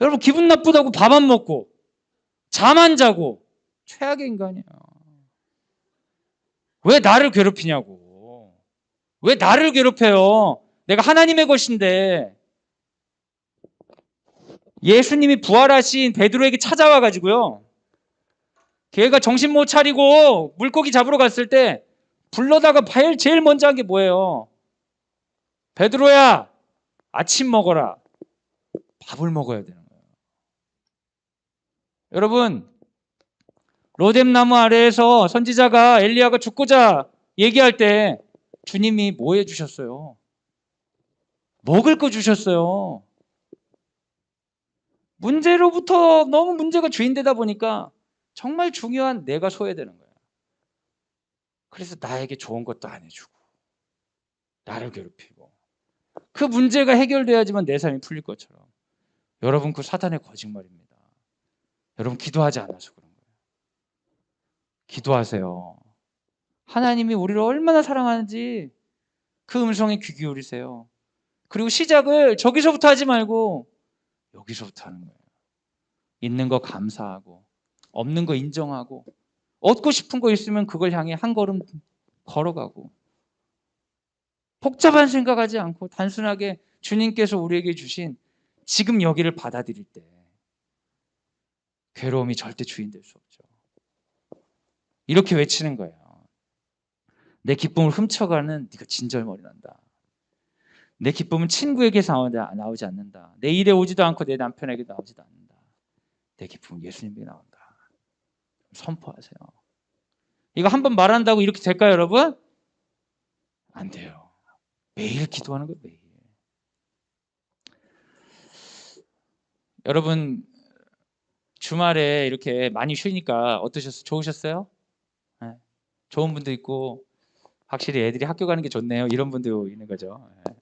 여러분 기분 나쁘다고 밥 안 먹고 잠 안 자고 최악의 인간이야. 왜 나를 괴롭히냐고. 왜 나를 괴롭혀요? 내가 하나님의 것인데. 예수님이 부활하신 베드로에게 찾아와 가지고요. 걔가 정신 못 차리고 물고기 잡으러 갔을 때 불러다가 제일 먼저 한 게 뭐예요? 베드로야, 아침 먹어라. 밥을 먹어야 되는 거예요. 여러분, 로뎀나무 아래에서 선지자가 엘리야가 죽고자 얘기할 때 주님이 뭐 해주셨어요? 먹을 거 주셨어요. 문제로부터 너무 문제가 주인되다 보니까 정말 중요한 내가 소외되는 거예요. 그래서 나에게 좋은 것도 안 해주고 나를 괴롭히고 그 문제가 해결돼야지만 내 삶이 풀릴 것처럼. 여러분 그 사탄의 거짓말입니다. 여러분 기도하지 않아서 그런 거예요. 기도하세요. 하나님이 우리를 얼마나 사랑하는지 그 음성에 귀 기울이세요. 그리고 시작을 저기서부터 하지 말고 여기서부터 하는 거예요. 있는 거 감사하고 없는 거 인정하고 얻고 싶은 거 있으면 그걸 향해 한 걸음 걸어가고 복잡한 생각하지 않고 단순하게 주님께서 우리에게 주신 지금 여기를 받아들일 때 괴로움이 절대 주인 될 수 없죠. 이렇게 외치는 거예요. 내 기쁨을 훔쳐가는 네가 진절머리 난다. 내 기쁨은 친구에게서 나오지 않는다. 내 일에 오지도 않고 내 남편에게 나오지도 않는다. 내 기쁨은 예수님에게 나온다. 선포하세요. 이거 한번 말한다고 이렇게 될까요, 여러분? 안 돼요. 매일 기도하는 거예요, 매일. 여러분 주말에 이렇게 많이 쉬니까 어떠셨어요? 좋으셨어요? 네. 좋은 분도 있고 확실히 애들이 학교 가는 게 좋네요. 이런 분도 있는 거죠. 네.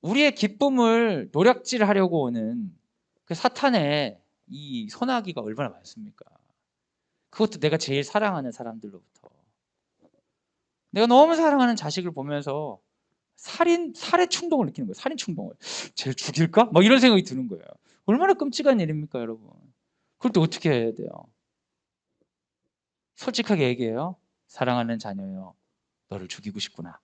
우리의 기쁨을 노략질하려고 오는 그 사탄의 이 소나기가 얼마나 많습니까? 그것도 내가 제일 사랑하는 사람들로부터. 내가 너무 사랑하는 자식을 보면서 살해 충동을 느끼는 거예요. 살인 충동을. 쟤를 죽일까? 막 이런 생각이 드는 거예요. 얼마나 끔찍한 일입니까, 여러분? 그럴 때 어떻게 해야 돼요? 솔직하게 얘기해요. 사랑하는 자녀요. 너를 죽이고 싶구나.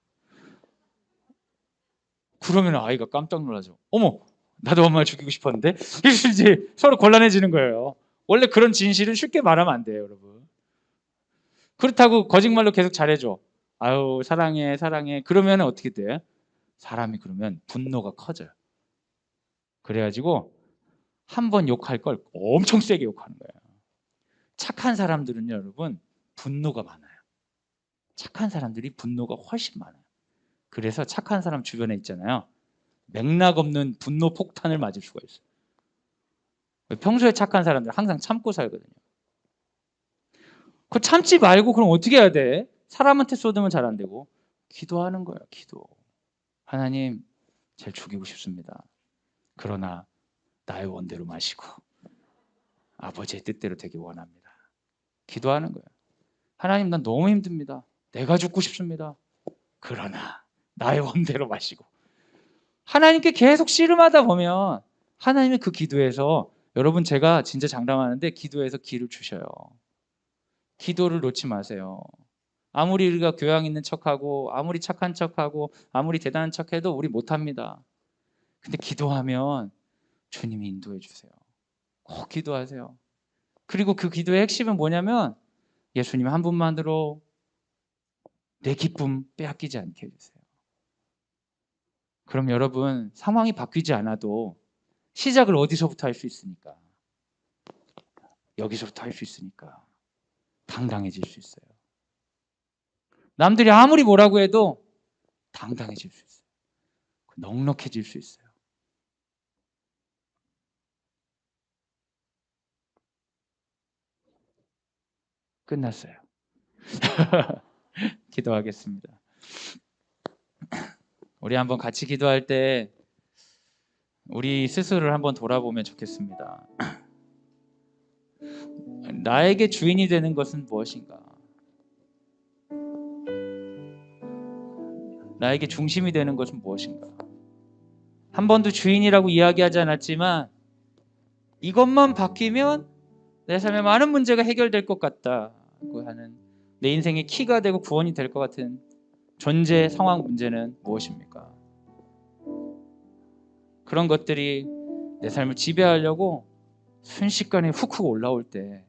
그러면 아이가 깜짝 놀라죠. 어머, 나도 엄마를 죽이고 싶었는데? 이제 서로 곤란해지는 거예요. 원래 그런 진실은 쉽게 말하면 안 돼요, 여러분. 그렇다고 거짓말로 계속 잘해줘. 아유, 사랑해, 사랑해. 그러면 어떻게 돼? 사람이 그러면 분노가 커져요. 그래가지고 한 번 욕할 걸 엄청 세게 욕하는 거예요. 착한 사람들은요, 여러분, 분노가 많아요. 착한 사람들이 분노가 훨씬 많아요. 그래서 착한 사람 주변에 있잖아요. 맥락 없는 분노 폭탄을 맞을 수가 있어요. 평소에 착한 사람들 항상 참고 살거든요. 그거 참지 말고 그럼 어떻게 해야 돼? 사람한테 쏟으면 잘 안 되고 기도하는 거예요. 기도. 하나님, 쟤를 죽이고 싶습니다. 그러나 나의 원대로 마시고 아버지의 뜻대로 되길 원합니다. 기도하는 거예요. 하나님, 난 너무 힘듭니다. 내가 죽고 싶습니다. 그러나 나의 원대로 마시고. 하나님께 계속 씨름하다 보면 하나님이 그 기도에서, 여러분 제가 진짜 장담하는데 기도에서 기를 주셔요. 기도를 놓지 마세요. 아무리 우리가 교양 있는 척하고 아무리 착한 척하고 아무리 대단한 척해도 우리 못합니다. 근데 기도하면 주님이 인도해 주세요. 꼭 기도하세요. 그리고 그 기도의 핵심은 뭐냐면 예수님 한 분만으로 내 기쁨 빼앗기지 않게 해주세요. 그럼 여러분 상황이 바뀌지 않아도 시작을 어디서부터 할 수 있습니까? 여기서부터 할 수 있으니까 당당해질 수 있어요. 남들이 아무리 뭐라고 해도 당당해질 수 있어요. 넉넉해질 수 있어요. 끝났어요. 기도하겠습니다. 우리 한번 같이 기도할 때 우리 스스로를 한번 돌아보면 좋겠습니다. 나에게 주인이 되는 것은 무엇인가? 나에게 중심이 되는 것은 무엇인가? 한 번도 주인이라고 이야기하지 않았지만 이것만 바뀌면 내 삶의 많은 문제가 해결될 것 같다고 하는, 내 인생의 키가 되고 구원이 될 것 같은 존재, 상황, 문제는 무엇입니까? 그런 것들이 내 삶을 지배하려고 순식간에 훅훅 올라올 때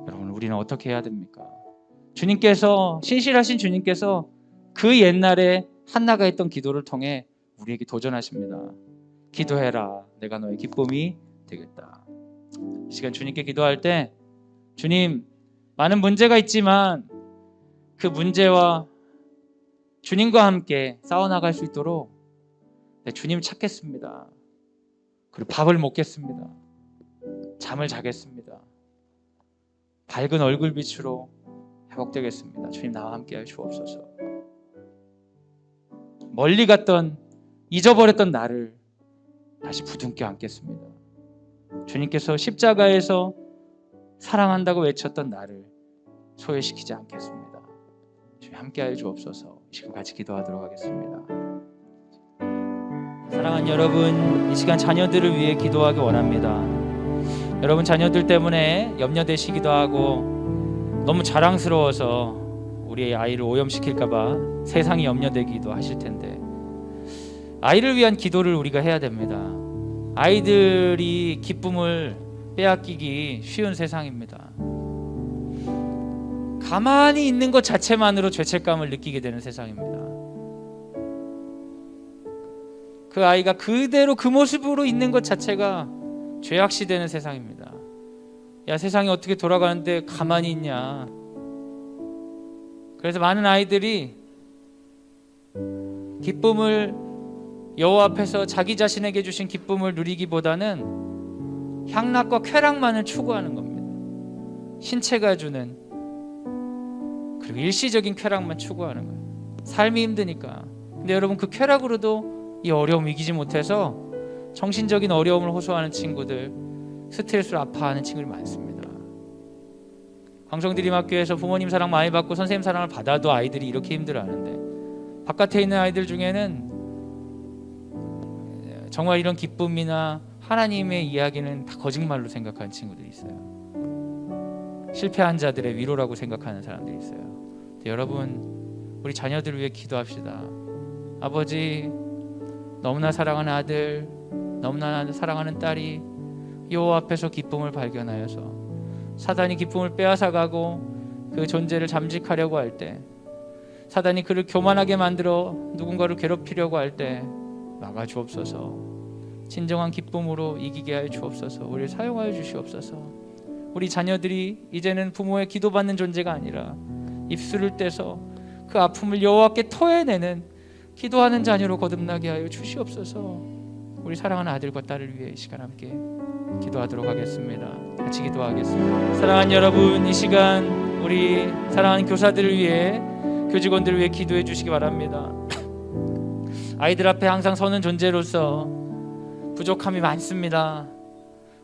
여러분, 우리는 어떻게 해야 됩니까? 주님께서, 신실하신 주님께서 그 옛날에 한나가 했던 기도를 통해 우리에게 도전하십니다. 기도해라, 내가 너의 기쁨이 되겠다. 이 시간 주님께 기도할 때, 주님, 많은 문제가 있지만 그 문제와 주님과 함께 싸워나갈 수 있도록 주님 찾겠습니다. 그리고 밥을 먹겠습니다. 잠을 자겠습니다. 밝은 얼굴빛으로 회복되겠습니다. 주님, 나와 함께하여 주옵소서. 멀리 갔던, 잊어버렸던 나를 다시 부둥켜 안겠습니다. 주님께서 십자가에서 사랑한다고 외쳤던 나를 소외시키지 않겠습니다. 주님, 함께하여 주옵소서. 지금 같이 기도하도록 하겠습니다. 사랑하는 여러분, 이 시간 자녀들을 위해 기도하기 원합니다. 여러분, 자녀들 때문에 염려되시기도 하고 너무 자랑스러워서 우리 아이를 오염시킬까봐 세상이 염려되기도 하실 텐데, 아이를 위한 기도를 우리가 해야 됩니다. 아이들이 기쁨을 빼앗기기 쉬운 세상입니다. 가만히 있는 것 자체만으로 죄책감을 느끼게 되는 세상입니다. 그 아이가 그대로 그 모습으로 있는 것 자체가 죄악시되는 세상입니다. 야, 세상이 어떻게 돌아가는데 가만히 있냐. 그래서 많은 아이들이 기쁨을, 여호와 앞에서 자기 자신에게 주신 기쁨을 누리기보다는 향락과 쾌락만을 추구하는 겁니다. 신체가 주는, 그리고 일시적인 쾌락만 추구하는 거예요. 삶이 힘드니까. 근데 여러분, 그 쾌락으로도 이 어려움 이기지 못해서 정신적인 어려움을 호소하는 친구들, 스트레스로 아파하는 친구들이 많습니다. 광성드림학교에서 부모님 사랑 많이 받고 선생님 사랑을 받아도 아이들이 이렇게 힘들어하는데, 바깥에 있는 아이들 중에는 정말 이런 기쁨이나 하나님의 이야기는 다 거짓말로 생각하는 친구들이 있어요. 실패한 자들의 위로라고 생각하는 사람들이 있어요. 여러분, 우리 자녀들을 위해 기도합시다. 아버지, 너무나 사랑하는 아들, 너무나 사랑하는 딸이 여호와 앞에서 기쁨을 발견하여서 사단이 기쁨을 빼앗아가고 그 존재를 잠식하려고 할 때, 사단이 그를 교만하게 만들어 누군가를 괴롭히려고 할 때 막아 주옵소서. 진정한 기쁨으로 이기게 하여 주옵소서. 우리를 사용하여 주시옵소서. 우리 자녀들이 이제는 부모의 기도받는 존재가 아니라 입술을 떼서 그 아픔을 여호와께 토해내는 기도하는 자녀로 거듭나게 하여 주시옵소서. 우리 사랑하는 아들과 딸을 위해 이 시간 함께 기도하도록 하겠습니다. 같이 기도하겠습니다. 사랑하는 여러분, 이 시간 우리 사랑하는 교사들을 위해, 교직원들을 위해 기도해 주시기 바랍니다. 아이들 앞에 항상 서는 존재로서 부족함이 많습니다.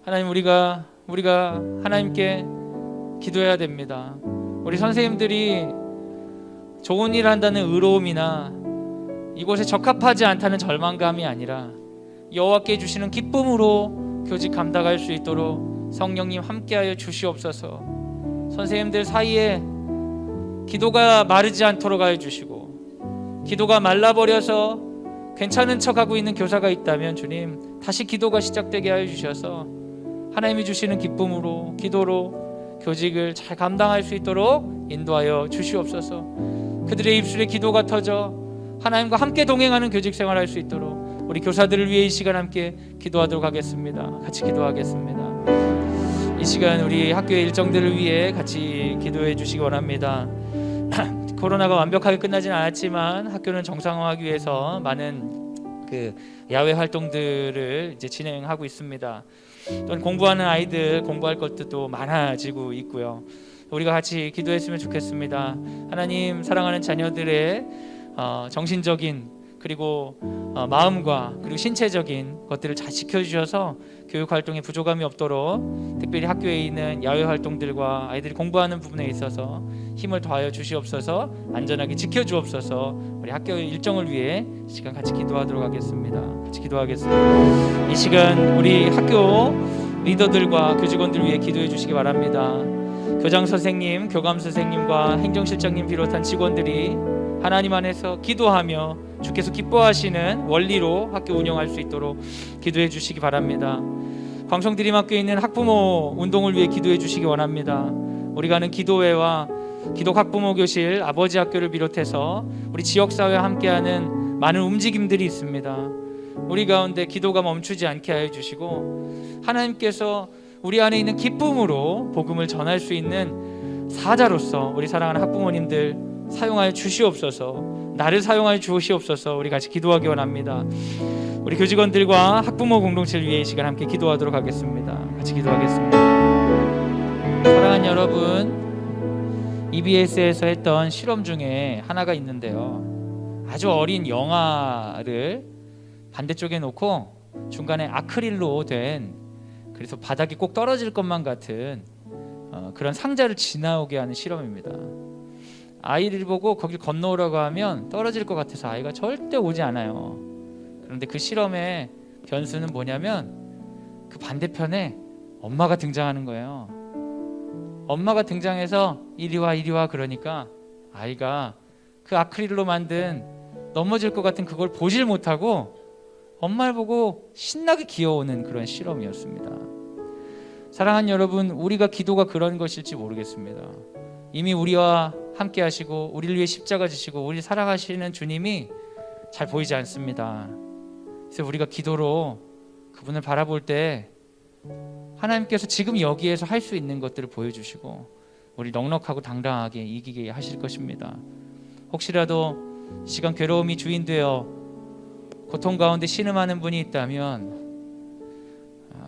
하나님, 우리가 하나님께 기도해야 됩니다. 우리 선생님들이 좋은 일 한다는 의로움이나 이곳에 적합하지 않다는 절망감이 아니라 여호와께 주시는 기쁨으로 교직 감당할 수 있도록 성령님 함께하여 주시옵소서. 선생님들 사이에 기도가 마르지 않도록 하여 주시고, 기도가 말라버려서 괜찮은 척하고 있는 교사가 있다면 주님, 다시 기도가 시작되게 하여 주셔서 하나님이 주시는 기쁨으로, 기도로 교직을 잘 감당할 수 있도록 인도하여 주시옵소서. 그들의 입술에 기도가 터져 하나님과 함께 동행하는 교직 생활할 수 있도록 우리 교사들을 위해 이 시간 함께 기도하도록 하겠습니다. 같이 기도하겠습니다. 이 시간 우리 학교의 일정들을 위해 같이 기도해 주시기 원합니다. 코로나가 완벽하게 끝나진 않았지만 학교는 정상화하기 위해서 많은 야외 활동들을 이제 진행하고 있습니다. 또한 공부하는 아이들 공부할 것도 많아지고 있고요. 우리가 같이 기도했으면 좋겠습니다. 하나님, 사랑하는 자녀들의 정신적인 그리고 마음과 그리고 신체적인 것들을 잘 지켜주셔서 교육 활동에 부족함이 없도록, 특별히 학교에 있는 야외 활동들과 아이들이 공부하는 부분에 있어서 힘을 더하여 주시옵소서. 안전하게 지켜주옵소서. 우리 학교의 일정을 위해 시간 같이 기도하도록 하겠습니다. 같이 기도하겠습니다. 이 시간 우리 학교 리더들과 교직원들 위해 기도해 주시기 바랍니다. 교장 선생님, 교감 선생님과 행정실장님 비롯한 직원들이 하나님 안에서 기도하며 주께서 기뻐하시는 원리로 학교 운영할 수 있도록 기도해 주시기 바랍니다. 광성드림학교에 있는 학부모 운동을 위해 기도해 주시기 원합니다. 우리가 아는 기도회와 기독 학부모 교실, 아버지 학교를 비롯해서 우리 지역사회와 함께하는 많은 움직임들이 있습니다. 우리 가운데 기도가 멈추지 않게 하여 주시고, 하나님께서 우리 안에 있는 기쁨으로 복음을 전할 수 있는 사자로서 우리 사랑하는 학부모님들 사용하여 주시옵소서. 나를 사용하여 주시옵소서. 우리 같이 기도하기 원합니다. 우리 교직원들과 학부모 공동체를 위해 이 시간 함께 기도하도록 하겠습니다. 같이 기도하겠습니다. 사랑하는 여러분, EBS에서 했던 실험 중에 하나가 있는데요, 아주 어린 영아를 반대쪽에 놓고 중간에 아크릴로 된, 그래서 바닥이 꼭 떨어질 것만 같은 그런 상자를 지나오게 하는 실험입니다. 아이를 보고 거길 건너오라고 하면 떨어질 것 같아서 아이가 절대 오지 않아요. 그런데 그 실험의 변수는 뭐냐면 그 반대편에 엄마가 등장하는 거예요. 엄마가 등장해서 이리 와 이리 와 그러니까 아이가 그 아크릴로 만든 넘어질 것 같은 그걸 보질 못하고 엄마를 보고 신나게 기어오는 그런 실험이었습니다. 사랑하는 여러분, 우리가 기도가 그런 것일지 모르겠습니다. 이미 우리와 함께 하시고 우리를 위해 십자가 지시고 우리 사랑하시는 주님이 잘 보이지 않습니다. 그래서 우리가 기도로 그분을 바라볼 때 하나님께서 지금 여기에서 할 수 있는 것들을 보여주시고 우리 넉넉하고 당당하게 이기게 하실 것입니다. 혹시라도 시간 괴로움이 주인되어 고통 가운데 신음하는 분이 있다면,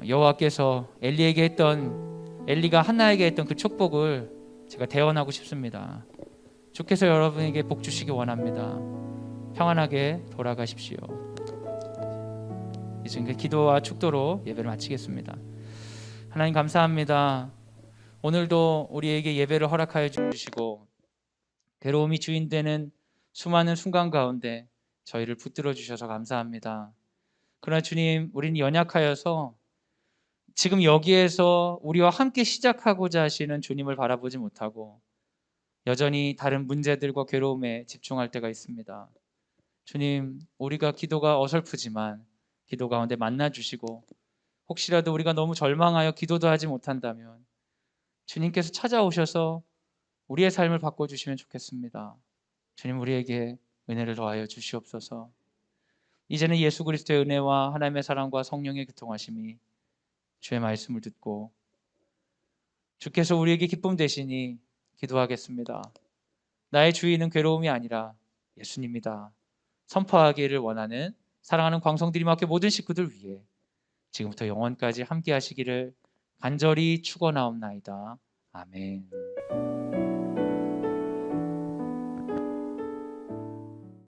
여호와께서 엘리가 한나에게 했던 그 축복을 제가 대언하고 싶습니다. 주께서 여러분에게 복 주시기 원합니다. 평안하게 돌아가십시오. 이제 기도와 축도로 예배를 마치겠습니다. 하나님 감사합니다. 오늘도 우리에게 예배를 허락하여 주시고 괴로움이 주인되는 수많은 순간 가운데 저희를 붙들어 주셔서 감사합니다. 그러나 주님, 우리는 연약하여서 지금 여기에서 우리와 함께 시작하고자 하시는 주님을 바라보지 못하고 여전히 다른 문제들과 괴로움에 집중할 때가 있습니다. 주님, 우리가 기도가 어설프지만 기도 가운데 만나주시고, 혹시라도 우리가 너무 절망하여 기도도 하지 못한다면 주님께서 찾아오셔서 우리의 삶을 바꿔주시면 좋겠습니다. 주님, 우리에게 은혜를 더하여 주시옵소서. 이제는 예수 그리스도의 은혜와 하나님의 사랑과 성령의 교통하심이 주의 말씀을 듣고 주께서 우리에게 기쁨 되시니 기도하겠습니다. 나의 주인은 괴로움이 아니라 예수님이다 선포하기를 원하는 사랑하는 광성드림학교 모든 식구들 위해 지금부터 영원까지 함께 하시기를 간절히 축원하옵나이다. 아멘.